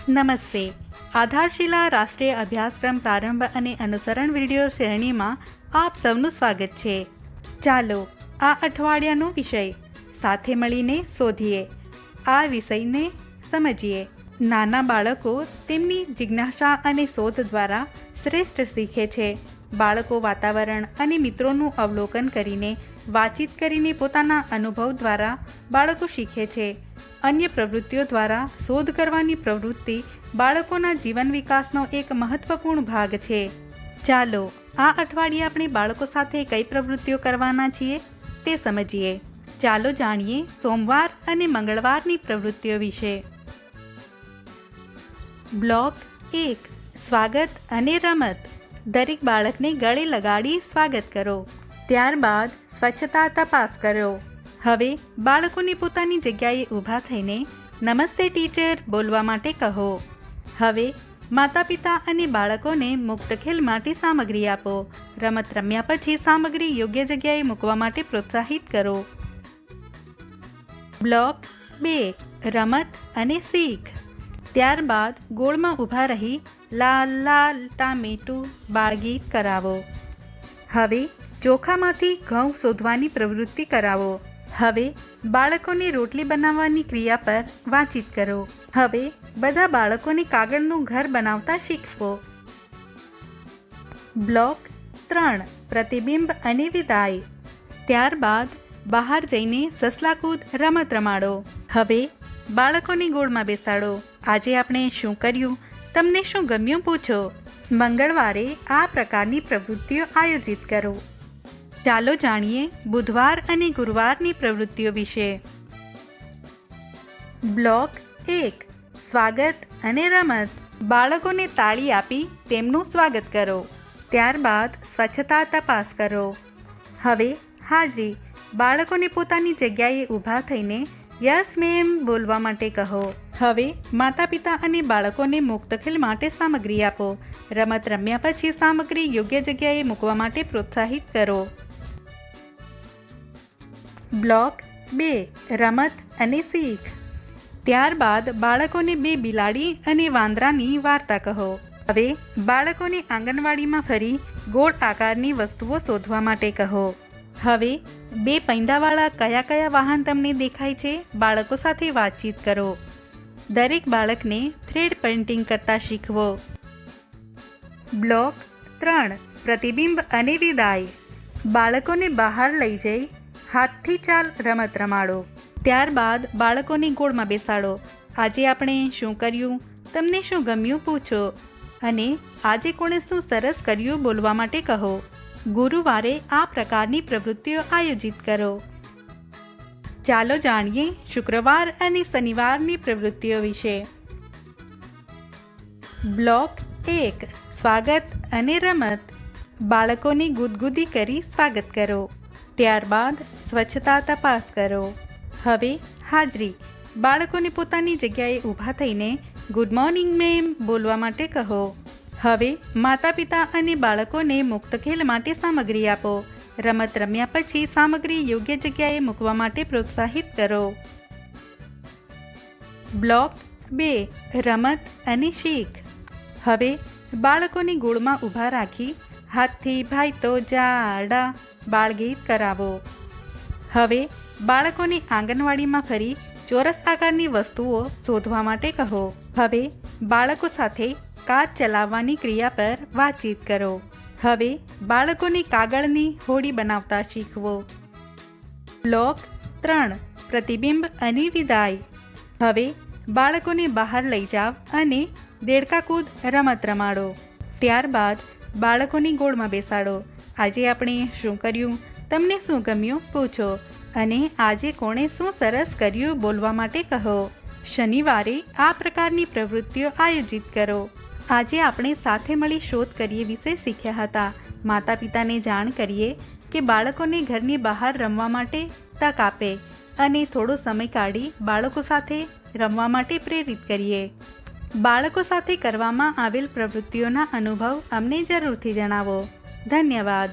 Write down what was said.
નમસ્તે. આધારશિલા રાષ્ટ્રીય અભ્યાસક્રમ પ્રારંભ અને અનુસરણ વિડીયો શ્રેણીમાં આપ સૌનું સ્વાગત છે. ચાલો આ અઠવાડિયાનો વિષય સાથે મળીને શોધીએ. આ વિષયને સમજીએ. નાના બાળકો તેમની જિજ્ઞાસા અને શોધ દ્વારા શ્રેષ્ઠ શીખે છે. બાળકો વાતાવરણ અને મિત્રોનું અવલોકન કરીને વાતચીત કરીને પોતાના અનુભવ દ્વારા બાળકો શીખે છે. અન્ય પ્રવૃત્તિઓ દ્વારા શોધ કરવાની પ્રવૃત્તિ બાળકોના જીવન વિકાસનો એક મહત્વપૂર્ણ ભાગ છે. ચાલો આ અઠવાડિયે આપણે બાળકો સાથે કઈ પ્રવૃત્તિઓ કરવાના છીએ તે સમજીએ. ચાલો જાણીએ સોમવાર અને મંગળવારની પ્રવૃત્તિઓ વિશે. બ્લોક 1 સ્વાગત અને રમત. દરેક બાળકને ગળે લગાડી સ્વાગત કરો. ત્યારબાદ સ્વચ્છતા તપાસ કરો. હવે બાળકોને પોતાની જગ્યાએ ઊભા થઈને નમસ્તે ટીચર બોલવા માટે કહો. હવે માતા પિતા અને બાળકોને મુક્ત ખેલ માટે સામગ્રી આપો. રમત રમ્યા પછી સામગ્રી યોગ્ય જગ્યાએ મૂકવા માટે પ્રોત્સાહિત કરો. બ્લોક 2 રમત અને શીખ. ત્યારબાદ ગોળમાં ઊભા રહી લાલ લાલ ટામેટું બાળગીત કરાવો. હવે ચોખામાંથી ઘઉં શોધવાની પ્રવૃત્તિ કરાવો. હવે બાળકોને રોટલી બનાવવાની ક્રિયા પર વાતચીત કરો. હવે બધા બાળકોને કાગળનું ઘર બનાવતા શીખવો. બ્લોક 3 પ્રતિબિંબ અને વિદાય. ત્યારબાદ બહાર જઈને સસલાકૂદ રમત રમાડો. હવે બાળકોને ગોળમાં બેસાડો. આજે આપણે શું કર્યું, તમને શું ગમ્યું પૂછો. મંગળવારે આ પ્રકારની પ્રવૃત્તિઓ આયોજિત કરો. ચાલો જાણીએ બુધવાર અને ગુરુવારની પ્રવૃત્તિઓ વિશે. બ્લોક 1 સ્વાગત અને રમત. બાળકોને તાળી આપી તેમનું સ્વાગત કરો. ત્યારબાદ સ્વચ્છતા તપાસ કરો. હવે હાજરી. બાળકોને પોતાની જગ્યાએ ઊભા થઈને યસ મેમ બોલવા માટે કહો. હવે માતા પિતા અને બાળકોને મુક્ત ખેલ માટે સામગ્રી આપો. રમત રમ્યા પછી સામગ્રી યોગ્ય જગ્યાએ મૂકવા માટે પ્રોત્સાહિત કરો. બ્લોક 2 રમત અને શીખ. ત્યારબાદ બાળકોને 2 બિલાડી અને વાંદરાની વાર્તા કહો. હવે બાળકોને આંગણવાડીમાં ફરી ગોળ આકારની વસ્તુઓ શોધવા માટે કહો. હવે 2 પૈંડાવાળા કયા કયા વાહન તમને દેખાય છે, બાળકો સાથે વાતચીત કરો. દરેક બાળકને થ્રેડ પેઇન્ટિંગ કરતા શીખવો. બ્લોક 3 પ્રતિબિંબ અને વિદાય. બાળકોને બહાર લઈ જઈ હાથથી ચાલ રમત રમાડો. ત્યારબાદ બાળકોને ગોળમાં બેસાડો. આજે આપણે શું કર્યું, તમને શું ગમ્યું પૂછો અને આજે કોણે શું સરસ કર્યું બોલવા માટે કહો. ગુરુવારે આ પ્રકારની પ્રવૃત્તિઓ આયોજિત કરો. ચાલો જાણીએ શુક્રવાર અને શનિવારની પ્રવૃત્તિઓ વિશે. બ્લોક 1 સ્વાગત અને રમત. બાળકોને ગુદગુદી કરી સ્વાગત કરો. ત્યારબાદ સ્વચ્છતા તપાસ કરો. હવે હાજરી. બાળકોને પોતાની જગ્યાએ ઊભા થઈને ગુડ મોર્નિંગ મેમ બોલવા માટે કહો. હવે માતા પિતા અને બાળકોને મુક્ત ખેલ માટે સામગ્રી આપો. રમત રમ્યા પછી સામગ્રી યોગ્ય જગ્યાએ મૂકવા માટે પ્રોત્સાહિત કરો. બ્લોક 2 રમત અને શીખ. હવે બાળકોને ગોળમાં ઊભા રાખી હાથથી ભાઈ તો જાડા બાળગીત કરાવો. હવે બાળકોને આંગણવાડીમાં ફરી ચોરસ આકારની વસ્તુઓ શોધવા માટે કહો. હવે બાળકો સાથે કાર ચલાવવાની ક્રિયા પર વાતચીત કરો. હવે બાળકોને કાગળની હોડી બનાવતા શીખવો. બ્લોક 3 પ્રતિબિંબ અને વિદાય. હવે બાળકોને બહાર લઈ જાવ અને દેડકાકૂદ રમત રમાડો. ત્યારબાદ બાળકોની ગોળમાં બેસાડો. આજે આપણે શું કર્યું, તમને શું ગમ્યું પૂછો અને આજે કોણે શું સરસ કર્યું બોલવા માટે કહો. શનિવારે આ પ્રકારની પ્રવૃત્તિઓ આયોજિત કરો. આજે આપણે સાથે મળી શોધ કરીએ વિશે શીખ્યા હતા. માતા પિતાને જાણ કરીએ કે બાળકોને ઘરની બહાર રમવા માટે તક આપે અને થોડો સમય કાઢી બાળકો સાથે રમવા માટે પ્રેરિત કરીએ. બાળકો સાથે કરવામાં આવેલ પ્રવૃત્તિઓના અનુભવ અમને જરૂરથી જણાવો. ધન્યવાદ.